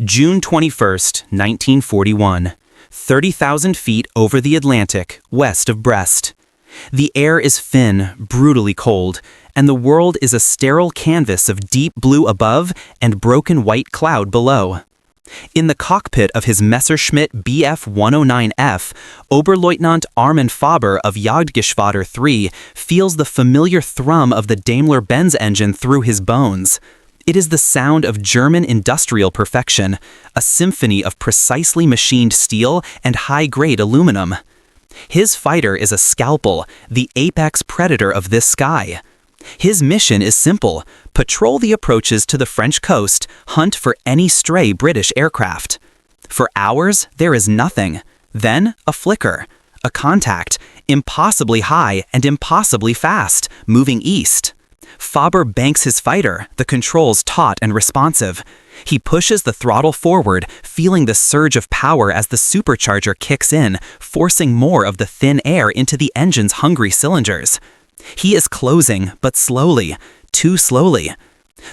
June 21, 1941. 30,000 feet over the Atlantic, west of Brest. The air is thin, brutally cold, and the world is a sterile canvas of deep blue above and broken white cloud below. In the cockpit of his Messerschmitt Bf 109F, Oberleutnant Armin Faber of Jagdgeschwader 3 feels the familiar thrum of the Daimler-Benz engine through his bones. It is the sound of German industrial perfection, a symphony of precisely machined steel and high-grade aluminum. His fighter is a scalpel, the apex predator of this sky. His mission is simple: patrol the approaches to the French coast, hunt for any stray British aircraft. For hours, there is nothing. Then, a flicker, a contact, impossibly high and impossibly fast, moving east. Faber banks his fighter, the controls taut and responsive. He pushes the throttle forward, feeling the surge of power as the supercharger kicks in, forcing more of the thin air into the engine's hungry cylinders. He is closing, but slowly, too slowly.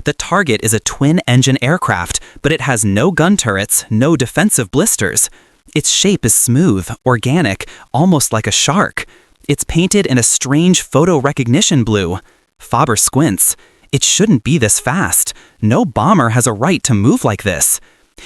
The target is a twin-engine aircraft, but it has no gun turrets, no defensive blisters. Its shape is smooth, organic, almost like a shark. It's painted in a strange photo recognition blue. Faber squints. It shouldn't be this fast. No bomber has a right to move like this.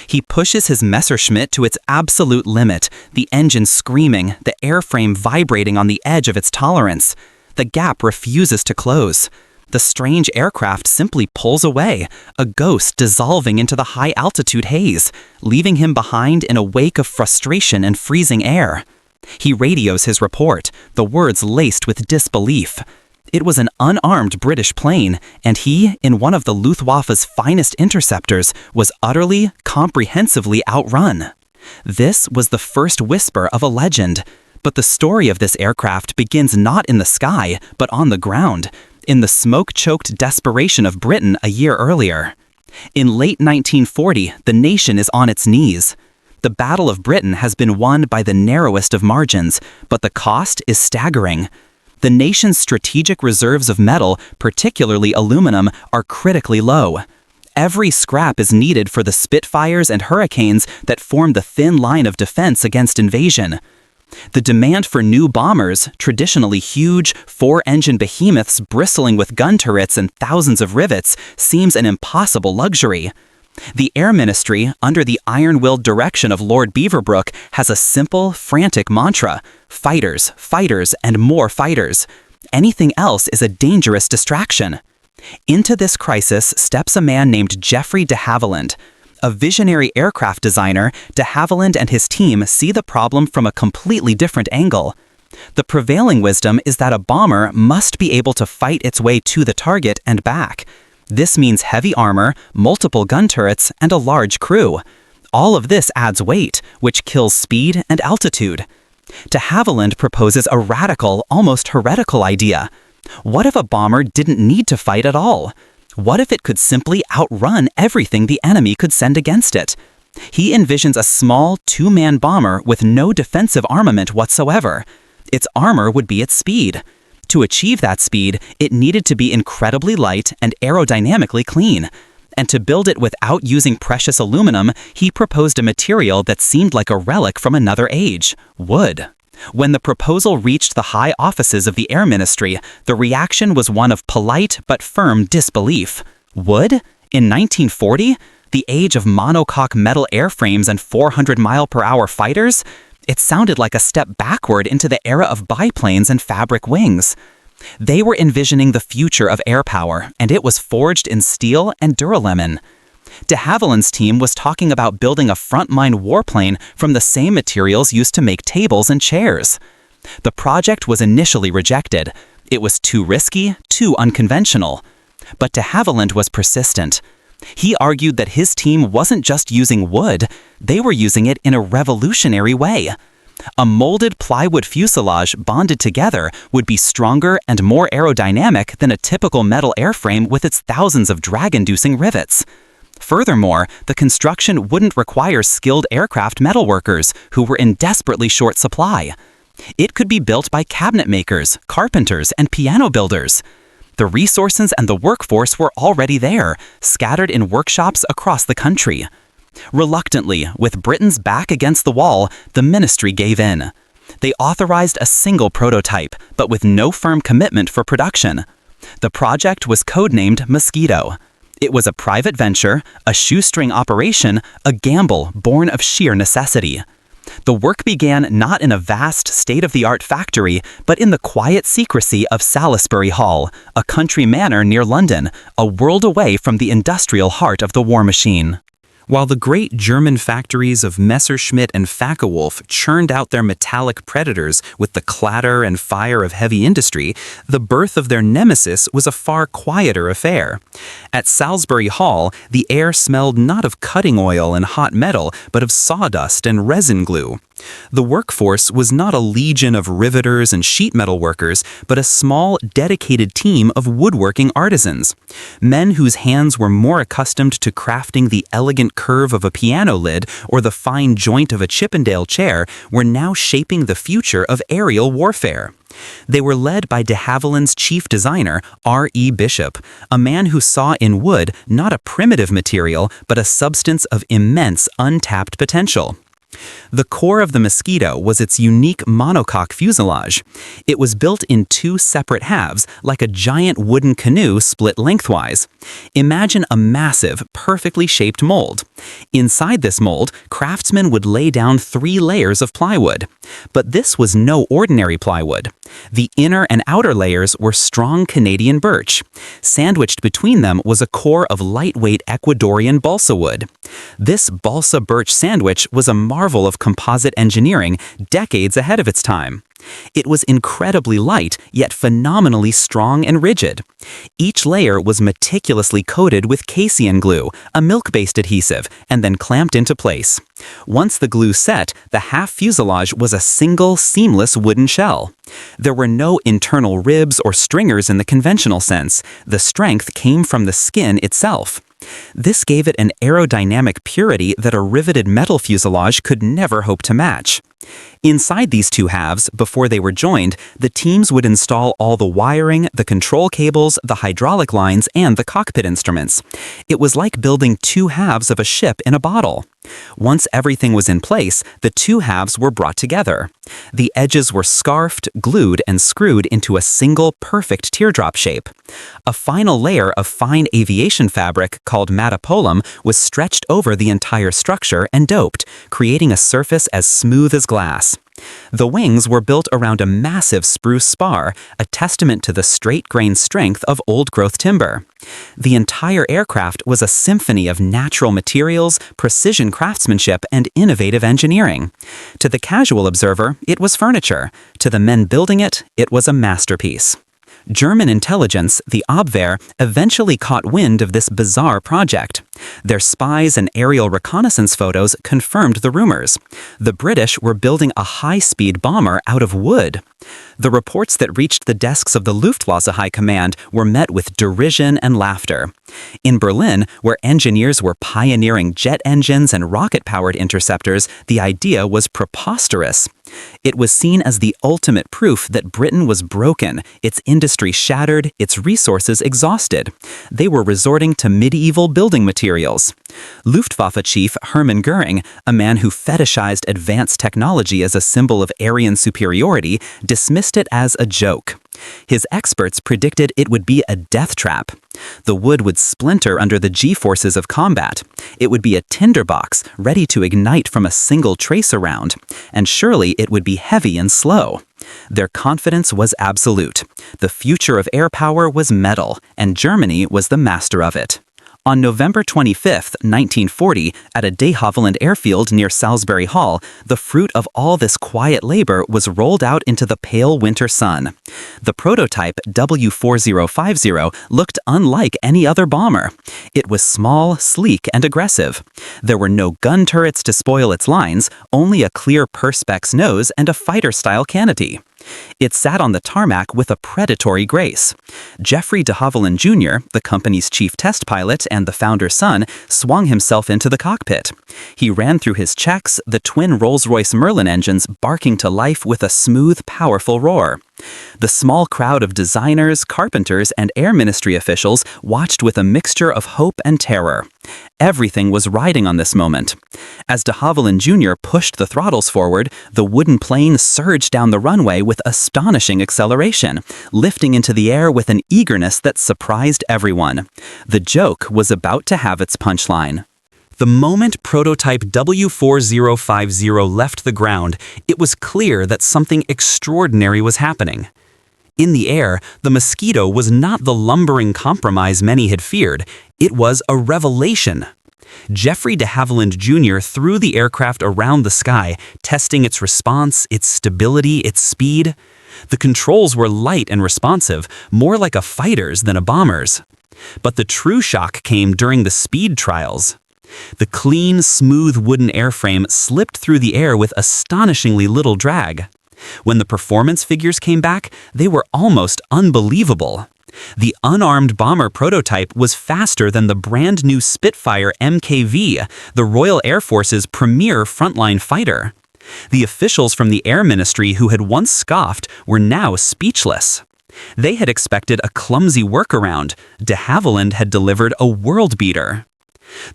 He pushes his Messerschmitt to its absolute limit, the engine screaming, the airframe vibrating on the edge of its tolerance. The gap refuses to close. The strange aircraft simply pulls away, a ghost dissolving into the high-altitude haze, leaving him behind in a wake of frustration and freezing air. He radios his report, the words laced with disbelief. It was an unarmed British plane, and he, in one of the Luftwaffe's finest interceptors, was utterly, comprehensively outrun. This was the first whisper of a legend. But the story of this aircraft begins not in the sky, but on the ground, in the smoke-choked desperation of Britain a year earlier. In late 1940, the nation is on its knees. The Battle of Britain has been won by the narrowest of margins, but the cost is staggering. The nation's strategic reserves of metal, particularly aluminum, are critically low. Every scrap is needed for the Spitfires and Hurricanes that form the thin line of defense against invasion. The demand for new bombers, traditionally huge, four-engine behemoths bristling with gun turrets and thousands of rivets, seems an impossible luxury. The Air Ministry, under the iron-willed direction of Lord Beaverbrook, has a simple, frantic mantra: fighters, fighters, and more fighters. Anything else is a dangerous distraction. Into this crisis steps a man named Geoffrey de Havilland. A visionary aircraft designer, de Havilland and his team see the problem from a completely different angle. The prevailing wisdom is that a bomber must be able to fight its way to the target and back. This means heavy armor, multiple gun turrets, and a large crew. All of this adds weight, which kills speed and altitude. De Havilland proposes a radical, almost heretical idea. What if a bomber didn't need to fight at all? What if it could simply outrun everything the enemy could send against it? He envisions a small, two-man bomber with no defensive armament whatsoever. Its armor would be its speed. To achieve that speed, it needed to be incredibly light and aerodynamically clean. And to build it without using precious aluminum, he proposed a material that seemed like a relic from another age: wood. When the proposal reached the high offices of the Air Ministry, the reaction was one of polite but firm disbelief. Wood? In 1940? The age of monocoque metal airframes and 400-mile-per-hour fighters? It sounded like a step backward into the era of biplanes and fabric wings. They were envisioning the future of air power, and it was forged in steel and duralumin. De Havilland's team was talking about building a front-mine warplane from the same materials used to make tables and chairs. The project was initially rejected. It was too risky, too unconventional. But de Havilland was persistent. He argued that his team wasn't just using wood, they were using it in a revolutionary way. A molded plywood fuselage bonded together would be stronger and more aerodynamic than a typical metal airframe with its thousands of drag-inducing rivets. Furthermore, the construction wouldn't require skilled aircraft metalworkers who were in desperately short supply. It could be built by cabinet makers, carpenters, and piano builders. The resources and the workforce were already there, scattered in workshops across the country. Reluctantly, with Britain's back against the wall, the ministry gave in. They authorized a single prototype, but with no firm commitment for production. The project was codenamed Mosquito. It was a private venture, a shoestring operation, a gamble born of sheer necessity. The work began not in a vast, state-of-the-art factory, but in the quiet secrecy of Salisbury Hall, a country manor near London, a world away from the industrial heart of the war machine. While the great German factories of Messerschmitts and Focke-Wulfs churned out their metallic predators with the clatter and fire of heavy industry, the birth of their nemesis was a far quieter affair. At Salisbury Hall, the air smelled not of cutting oil and hot metal, but of sawdust and resin glue. The workforce was not a legion of riveters and sheet metal workers, but a small, dedicated team of woodworking artisans. Men whose hands were more accustomed to crafting the elegant curve of a piano lid or the fine joint of a Chippendale chair were now shaping the future of aerial warfare. They were led by de Havilland's chief designer, R.E. Bishop, a man who saw in wood not a primitive material, but a substance of immense untapped potential. The core of the Mosquito was its unique monocoque fuselage. It was built in two separate halves, like a giant wooden canoe split lengthwise. Imagine a massive, perfectly shaped mold. Inside this mold, craftsmen would lay down 3 layers of plywood. But this was no ordinary plywood. The inner and outer layers were strong Canadian birch. Sandwiched between them was a core of lightweight Ecuadorian balsa wood. This balsa birch sandwich was a marvel of composite engineering, decades ahead of its time. It was incredibly light, yet phenomenally strong and rigid. Each layer was meticulously coated with casein glue, a milk-based adhesive, and then clamped into place. Once the glue set, the half fuselage was a single, seamless wooden shell. There were no internal ribs or stringers in the conventional sense. The strength came from the skin itself. This gave it an aerodynamic purity that a riveted metal fuselage could never hope to match. Inside these two halves, before they were joined, the teams would install all the wiring, the control cables, the hydraulic lines, and the cockpit instruments. It was like building 2 halves of a ship in a bottle. Once everything was in place, the 2 halves were brought together. The edges were scarfed, glued, and screwed into a single perfect teardrop shape. A final layer of fine aviation fabric called matapolam was stretched over the entire structure and doped, creating a surface as smooth as glass. The wings were built around a massive spruce spar, a testament to the straight-grained strength of old-growth timber. The entire aircraft was a symphony of natural materials, precision craftsmanship, and innovative engineering. To the casual observer, it was furniture. To the men building it, it was a masterpiece. German intelligence, the Abwehr, eventually caught wind of this bizarre project. Their spies and aerial reconnaissance photos confirmed the rumors. The British were building a high-speed bomber out of wood. The reports that reached the desks of the Luftwaffe High Command were met with derision and laughter. In Berlin, where engineers were pioneering jet engines and rocket-powered interceptors, the idea was preposterous. It was seen as the ultimate proof that Britain was broken, its industry shattered, its resources exhausted. They were resorting to medieval building materials. Luftwaffe chief Hermann Göring, a man who fetishized advanced technology as a symbol of Aryan superiority, dismissed it as a joke. His experts predicted it would be a death trap. The wood would splinter under the G-forces of combat. It would be a tinderbox, ready to ignite from a single tracer round. And surely it would be heavy and slow. Their confidence was absolute. The future of air power was metal, and Germany was the master of it. On November 25, 1940, at a de Havilland airfield near Salisbury Hall, the fruit of all this quiet labor was rolled out into the pale winter sun. The prototype W4050 looked unlike any other bomber. It was small, sleek, and aggressive. There were no gun turrets to spoil its lines, only a clear perspex nose and a fighter-style canopy. It sat on the tarmac with a predatory grace. Jeffrey de Havilland Jr., the company's chief test pilot and the founder's son, swung himself into the cockpit. He ran through his checks, the twin Rolls-Royce Merlin engines barking to life with a smooth, powerful roar. The small crowd of designers, carpenters, and Air Ministry officials watched with a mixture of hope and terror. Everything was riding on this moment. As de Havilland Jr. pushed the throttles forward, the wooden plane surged down the runway with astonishing acceleration, lifting into the air with an eagerness that surprised everyone. The joke was about to have its punchline. The moment prototype W4050 left the ground, it was clear that something extraordinary was happening. In the air, the Mosquito was not the lumbering compromise many had feared. It was a revelation. Jeffrey de Havilland Jr. threw the aircraft around the sky, testing its response, its stability, its speed. The controls were light and responsive, more like a fighter's than a bomber's. But the true shock came during the speed trials. The clean, smooth wooden airframe slipped through the air with astonishingly little drag. When the performance figures came back, they were almost unbelievable. The unarmed bomber prototype was faster than the brand new Spitfire MKV, the Royal Air Force's premier frontline fighter. The officials from the Air Ministry who had once scoffed were now speechless. They had expected a clumsy workaround. De Havilland had delivered a world beater.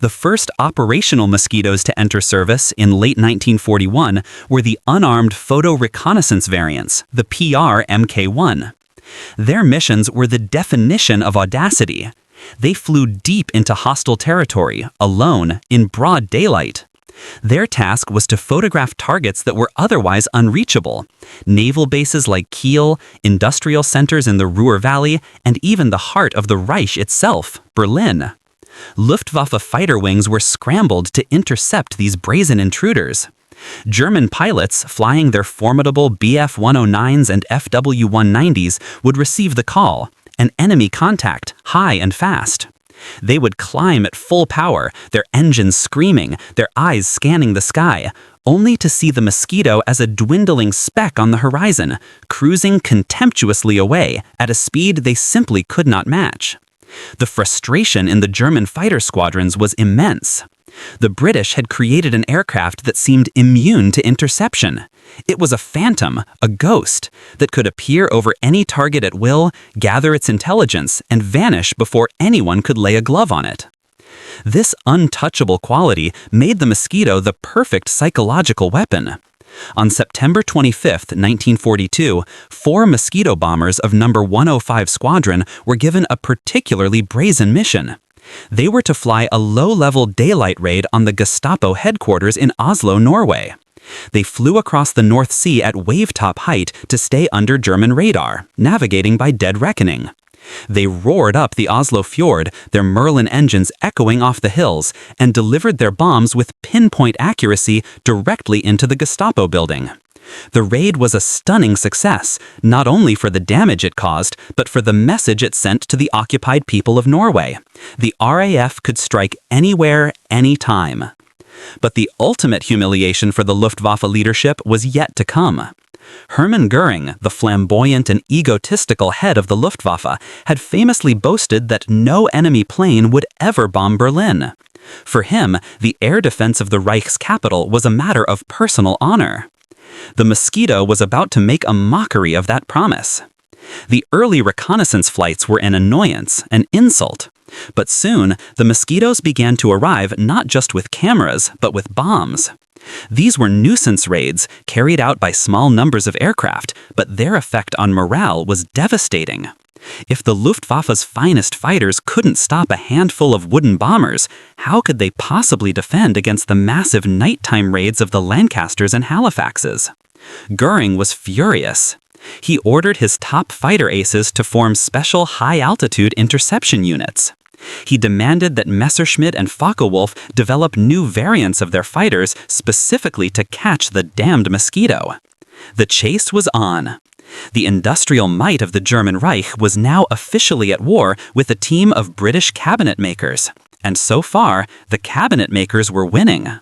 The first operational Mosquitoes to enter service in late 1941 were the unarmed photo reconnaissance variants, the PR Mk1. Their missions were the definition of audacity. They flew deep into hostile territory, alone, in broad daylight. Their task was to photograph targets that were otherwise unreachable: naval bases like Kiel, industrial centers in the Ruhr Valley, and even the heart of the Reich itself, Berlin. Luftwaffe fighter wings were scrambled to intercept these brazen intruders. German pilots, flying their formidable Bf-109s and FW-190s, would receive the call: an enemy contact, high and fast. They would climb at full power, their engines screaming, their eyes scanning the sky, only to see the Mosquito as a dwindling speck on the horizon, cruising contemptuously away at a speed they simply could not match. The frustration in the German fighter squadrons was immense. The British had created an aircraft that seemed immune to interception. It was a phantom, a ghost, that could appear over any target at will, gather its intelligence, and vanish before anyone could lay a glove on it. This untouchable quality made the Mosquito the perfect psychological weapon. On September 25, 1942, 4 Mosquito bombers of No. 105 Squadron were given a particularly brazen mission. They were to fly a low-level daylight raid on the Gestapo headquarters in Oslo, Norway. They flew across the North Sea at wave-top height to stay under German radar, navigating by dead reckoning. They roared up the Oslo fjord, their Merlin engines echoing off the hills, and delivered their bombs with pinpoint accuracy directly into the Gestapo building. The raid was a stunning success, not only for the damage it caused, but for the message it sent to the occupied people of Norway. The RAF could strike anywhere, anytime. But the ultimate humiliation for the Luftwaffe leadership was yet to come. Hermann Göring, the flamboyant and egotistical head of the Luftwaffe, had famously boasted that no enemy plane would ever bomb Berlin. For him, the air defense of the Reich's capital was a matter of personal honor. The Mosquito was about to make a mockery of that promise. The early reconnaissance flights were an annoyance, an insult. But soon, the Mosquitoes began to arrive not just with cameras, but with bombs. These were nuisance raids carried out by small numbers of aircraft, but their effect on morale was devastating. If the Luftwaffe's finest fighters couldn't stop a handful of wooden bombers, how could they possibly defend against the massive nighttime raids of the Lancasters and Halifaxes? Göring was furious. He ordered his top fighter aces to form special high-altitude interception units. He demanded that Messerschmitts and Focke-Wulfs develop new variants of their fighters specifically to catch the damned Mosquito. The chase was on. The industrial might of the German Reich was now officially at war with a team of British cabinet makers. And so far, the cabinet makers were winning.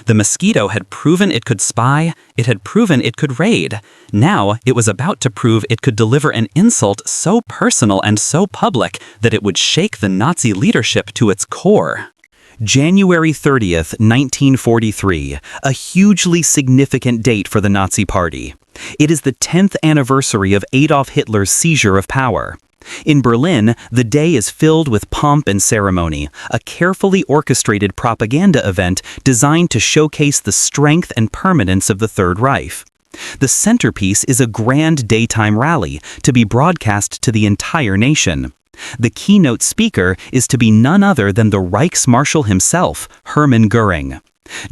The Mosquito had proven it could spy, it had proven it could raid. Now it was about to prove it could deliver an insult so personal and so public that it would shake the Nazi leadership to its core. January 30th, 1943, a hugely significant date for the Nazi Party. It is the 10th anniversary of Adolf Hitler's seizure of power. In Berlin, the day is filled with pomp and ceremony, a carefully orchestrated propaganda event designed to showcase the strength and permanence of the Third Reich. The centerpiece is a grand daytime rally to be broadcast to the entire nation. The keynote speaker is to be none other than the Reichsmarshal himself, Hermann Göring.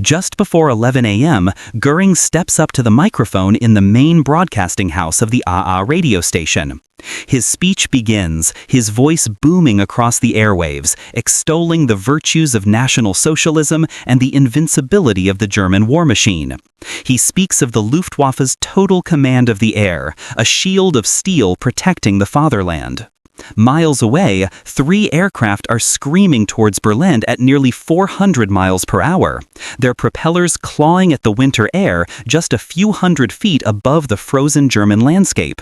Just before 11 a.m., Göring steps up to the microphone in the main broadcasting house of the AA radio station. His speech begins, his voice booming across the airwaves, extolling the virtues of National Socialism and the invincibility of the German war machine. He speaks of the Luftwaffe's total command of the air, a shield of steel protecting the fatherland. Miles away, 3 aircraft are screaming towards Berlin at nearly 400 miles per hour, their propellers clawing at the winter air just a few hundred feet above the frozen German landscape.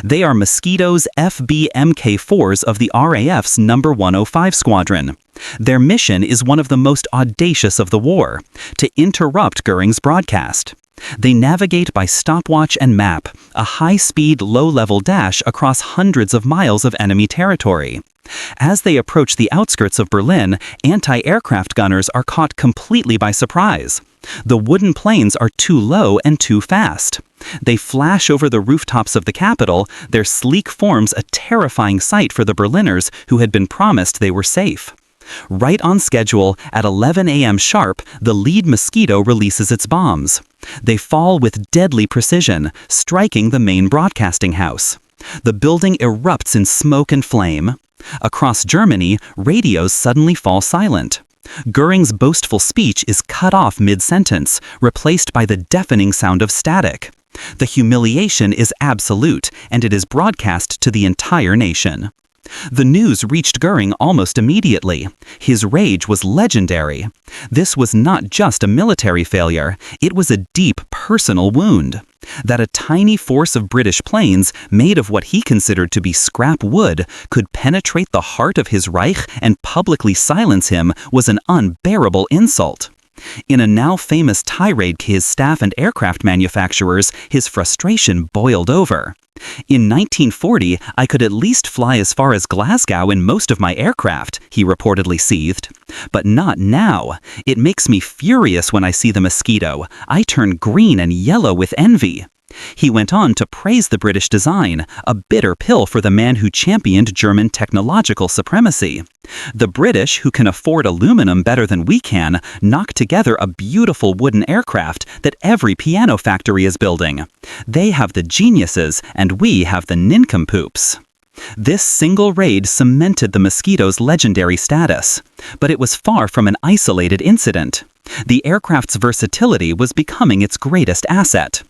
They are Mosquito's FB Mk4s of the RAF's No. 105 Squadron. Their mission is one of the most audacious of the war, to interrupt Göring's broadcast. They navigate by stopwatch and map, a high-speed, low-level dash across hundreds of miles of enemy territory. As they approach the outskirts of Berlin, anti-aircraft gunners are caught completely by surprise. The wooden planes are too low and too fast. They flash over the rooftops of the capital, their sleek forms a terrifying sight for the Berliners who had been promised they were safe. Right on schedule, at 11 a.m. sharp, the lead Mosquito releases its bombs. They fall with deadly precision, striking the main broadcasting house. The building erupts in smoke and flame. Across Germany, radios suddenly fall silent. Göring's boastful speech is cut off mid-sentence, replaced by the deafening sound of static. The humiliation is absolute, and it is broadcast to the entire nation. The news reached Göring almost immediately. His rage was legendary. This was not just a military failure, it was a deep personal wound. That a tiny force of British planes, made of what he considered to be scrap wood, could penetrate the heart of his Reich and publicly silence him was an unbearable insult. In a now famous tirade to his staff and aircraft manufacturers, his frustration boiled over. In 1940, I could at least fly as far as Glasgow in most of my aircraft, he reportedly seethed. But not now. It makes me furious when I see the Mosquito. I turn green and yellow with envy. He went on to praise the British design, a bitter pill for the man who championed German technological supremacy. The British, who can afford aluminum better than we can, knocked together a beautiful wooden aircraft that every piano factory is building. They have the geniuses, and we have the nincompoops. This single raid cemented the Mosquito's legendary status. But it was far from an isolated incident. The aircraft's versatility was becoming its greatest asset.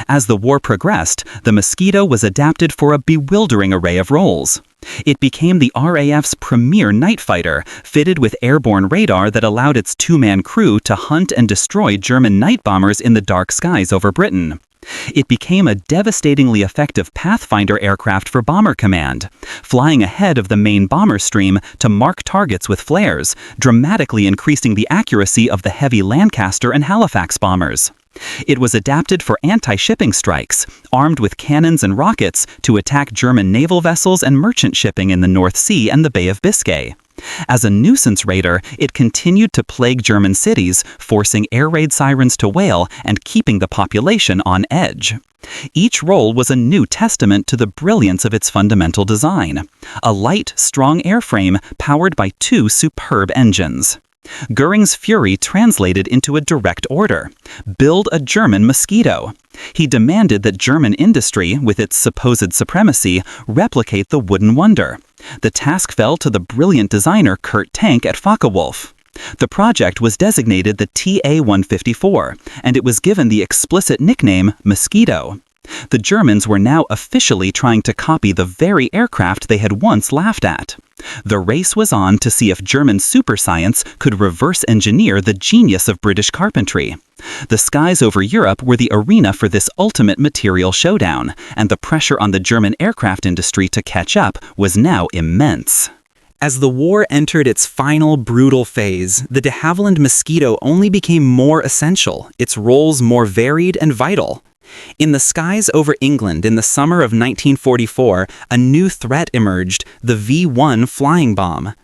As the war progressed, the Mosquito was adapted for a bewildering array of roles. It became the RAF's premier night fighter, fitted with airborne radar that allowed its 2-man crew to hunt and destroy German night bombers in the dark skies over Britain. It became a devastatingly effective pathfinder aircraft for Bomber Command, flying ahead of the main bomber stream to mark targets with flares, dramatically increasing the accuracy of the heavy Lancaster and Halifax bombers. It was adapted for anti-shipping strikes, armed with cannons and rockets to attack German naval vessels and merchant shipping in the North Sea and the Bay of Biscay. As a nuisance raider, it continued to plague German cities, forcing air raid sirens to wail and keeping the population on edge. Each role was a new testament to the brilliance of its fundamental design. A light, strong airframe powered by 2 superb engines. Göring's fury translated into a direct order: build a German Mosquito. He demanded that German industry, with its supposed supremacy, replicate the wooden wonder. The task fell to the brilliant designer Kurt Tank at Focke-Wulf. The project was designated the TA-154, and it was given the explicit nickname Mosquito. The Germans were now officially trying to copy the very aircraft they had once laughed at. The race was on to see if German superscience could reverse engineer the genius of British carpentry. The skies over Europe were the arena for this ultimate material showdown, and the pressure on the German aircraft industry to catch up was now immense. As the war entered its final brutal phase, the de Havilland Mosquito only became more essential, its roles more varied and vital. In the skies over England in the summer of 1944, a new threat emerged, the V-1 flying bomb.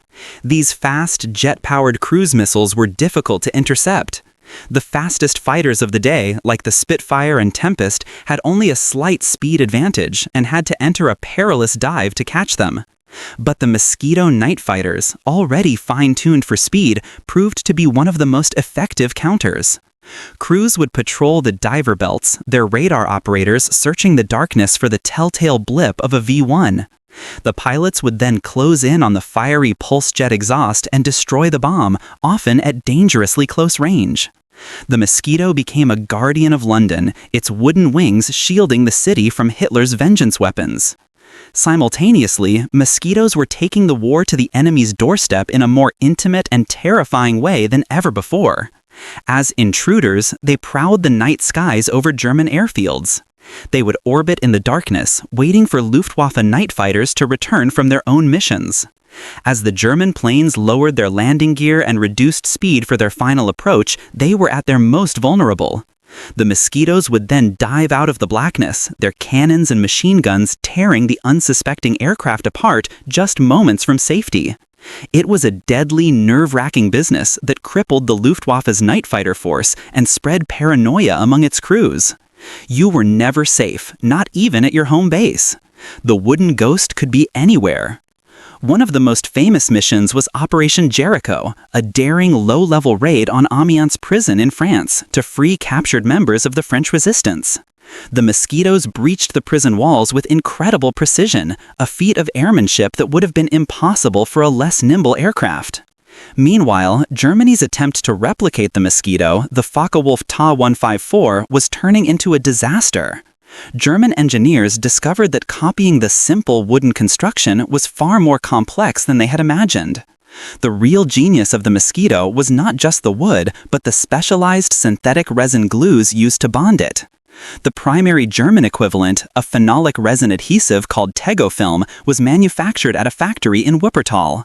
These fast, jet-powered cruise missiles were difficult to intercept. The fastest fighters of the day, like the Spitfire and Tempest, had only a slight speed advantage and had to enter a perilous dive to catch them. But the Mosquito night fighters, already fine-tuned for speed, proved to be one of the most effective counters. Crews would patrol the diver belts, their radar operators searching the darkness for the telltale blip of a V-1. The pilots would then close in on the fiery pulse jet exhaust and destroy the bomb, often at dangerously close range. The Mosquito became a guardian of London, its wooden wings shielding the city from Hitler's vengeance weapons. Simultaneously, mosquitoes were taking the war to the enemy's doorstep in a more intimate and terrifying way than ever before. As intruders, they prowled the night skies over German airfields. They would orbit in the darkness, waiting for Luftwaffe night fighters to return from their own missions. As the German planes lowered their landing gear and reduced speed for their final approach, they were at their most vulnerable. The Mosquitoes would then dive out of the blackness, their cannons and machine guns tearing the unsuspecting aircraft apart just moments from safety. It was a deadly, nerve-wracking business that crippled the Luftwaffe's night fighter force and spread paranoia among its crews. You were never safe, not even at your home base. The wooden ghost could be anywhere. One of the most famous missions was Operation Jericho, a daring low-level raid on Amiens prison in France to free captured members of the French resistance. The Mosquitoes breached the prison walls with incredible precision, a feat of airmanship that would have been impossible for a less nimble aircraft. Meanwhile, Germany's attempt to replicate the Mosquito, the Focke-Wulf Ta-154, was turning into a disaster. German engineers discovered that copying the simple wooden construction was far more complex than they had imagined. The real genius of the Mosquito was not just the wood, but the specialized synthetic resin glues used to bond it. The primary German equivalent, a phenolic resin adhesive called Tegofilm, was manufactured at a factory in Wuppertal.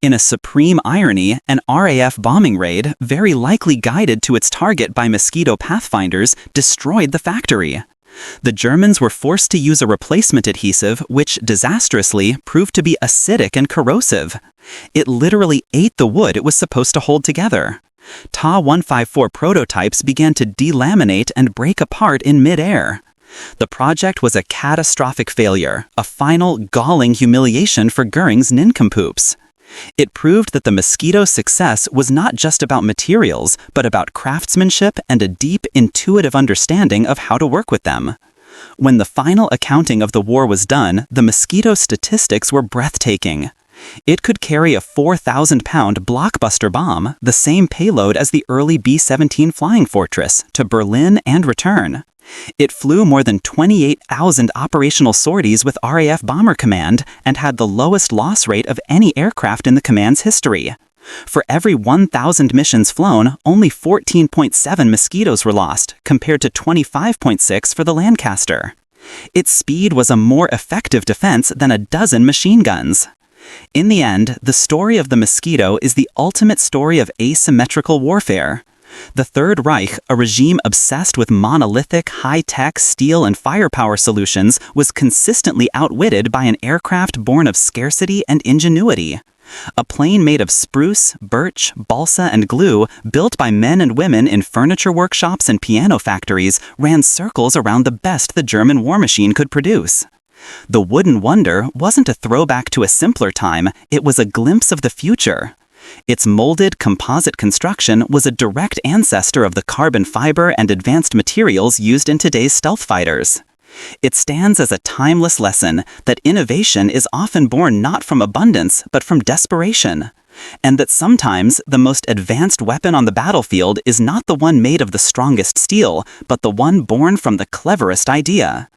In a supreme irony, an RAF bombing raid, very likely guided to its target by Mosquito pathfinders, destroyed the factory. The Germans were forced to use a replacement adhesive which, disastrously, proved to be acidic and corrosive. It literally ate the wood it was supposed to hold together. Ta-154 prototypes began to delaminate and break apart in mid-air. The project was a catastrophic failure, a final, galling humiliation for Göring's nincompoops. It proved that the Mosquito's success was not just about materials, but about craftsmanship and a deep, intuitive understanding of how to work with them. When the final accounting of the war was done, the Mosquito's statistics were breathtaking. It could carry a 4,000-pound blockbuster bomb, the same payload as the early B-17 Flying Fortress, to Berlin and return. It flew more than 28,000 operational sorties with RAF Bomber Command and had the lowest loss rate of any aircraft in the command's history. For every 1,000 missions flown, only 14.7 Mosquitoes were lost, compared to 25.6 for the Lancaster. Its speed was a more effective defense than a dozen machine guns. In the end, the story of the Mosquito is the ultimate story of asymmetrical warfare. The Third Reich, a regime obsessed with monolithic, high-tech steel and firepower solutions, was consistently outwitted by an aircraft born of scarcity and ingenuity. A plane made of spruce, birch, balsa, and glue, built by men and women in furniture workshops and piano factories, ran circles around the best the German war machine could produce. The wooden wonder wasn't a throwback to a simpler time, it was a glimpse of the future. Its molded composite construction was a direct ancestor of the carbon fiber and advanced materials used in today's stealth fighters. It stands as a timeless lesson that innovation is often born not from abundance but from desperation. And that sometimes the most advanced weapon on the battlefield is not the one made of the strongest steel, but the one born from the cleverest idea.